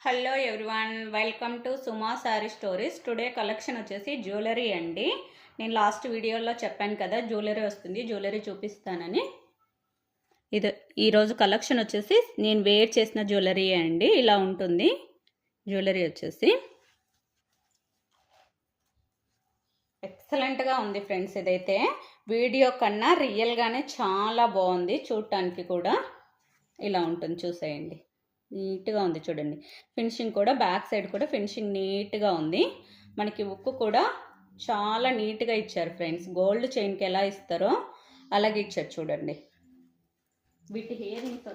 Hello everyone, welcome to Suma sari stories. Today collection వచ్చేసి jewellery అండి. నేను లాస్ట్ వీడియోలో చెప్పాను కదా జ్యువెలరీ వస్తుంది, జ్యువెలరీ చూపిస్తానని. ఇది ఈరోజు కలెక్షన్ వచ్చేసి నేను వేర్ చేసిన జ్యువెలరీ అండి. ఇలా ఉంటుంది జ్యువెలరీ వచ్చేసి. ఎక్సలెంట్గా ఉంది ఫ్రెండ్స్. ఇదైతే వీడియో కన్నా రియల్గానే చాలా బాగుంది. చూడటానికి కూడా ఇలా ఉంటుంది, చూసేయండి. నీట్గా ఉంది చూడండి. ఫినిషింగ్ కూడా బ్యాక్ సైడ్ కూడా ఫినిషింగ్ నీట్గా ఉంది. మనకి ఉక్కు కూడా చాలా నీట్గా ఇచ్చారు ఫ్రెండ్స్. గోల్డ్ చైన్కి ఎలా ఇస్తారో అలాగే ఇచ్చారు చూడండి. వీటి హియరింగ్స్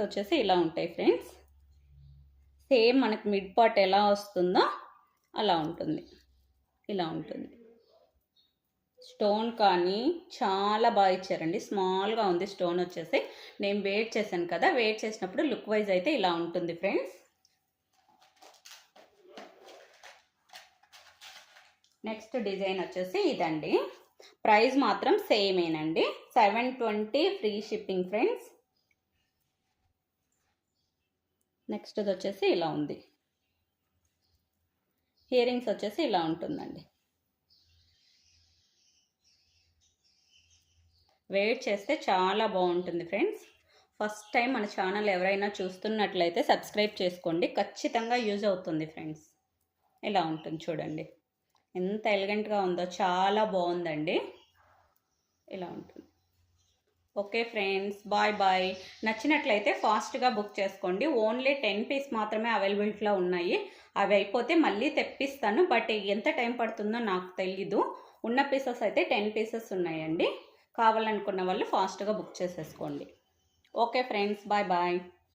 వచ్చేసి ఇలా ఉంటాయి ఫ్రెండ్స్. సేమ్ మనకి మిడ్ పార్ట్ ఎలా వస్తుందో అలా ఉంటుంది. ఇలా ఉంటుంది. స్టోన్ కానీ చాలా బాగా ఇచ్చారండి. స్మాల్గా ఉంది స్టోన్ వచ్చేసి. నేను వెయిట్ చేశాను కదా, వెయిట్ చేసినప్పుడు లుక్ వైజ్ అయితే ఇలా ఉంటుంది ఫ్రెండ్స్. నెక్స్ట్ డిజైన్ వచ్చేసి ఇదండి. ప్రైస్ మాత్రం సేమేనండి, 720 ఫ్రీ షిప్పింగ్ ఫ్రెండ్స్. నెక్స్ట్ వచ్చేసి ఇలా ఉంది. ఇయరింగ్స్ వచ్చేసి ఇలా ఉంటుందండి. వెయిట్ చేస్తే చాలా బాగుంటుంది ఫ్రెండ్స్. ఫస్ట్ టైం మన ఛానల్ ఎవరైనా చూస్తున్నట్లయితే సబ్స్క్రైబ్ చేసుకోండి, ఖచ్చితంగా యూజ్ అవుతుంది ఫ్రెండ్స్. ఇలా ఉంటుంది చూడండి, ఎంత ఎలిగెంట్గా ఉందో, చాలా బాగుందండి. ఇలా ఉంటుంది. Okay friends, bye bye. నచ్చినట్లయితే ఫాస్ట్గా బుక్ చేసుకోండి. ఓన్లీ 10 పీస్ మాత్రమే అవైలబిలిటీలో ఉన్నాయి. అవి అయిపోతే మళ్ళీ తెప్పిస్తాను, బట్ ఎంత టైం పడుతుందో నాకు తెలీదు. ఉన్న పీసెస్ అయితే 10 పీసెస్ ఉన్నాయండి. కావాలనుకున్న వాళ్ళు ఫాస్ట్గా బుక్ చేసేసుకోండి. Okay friends, bye bye.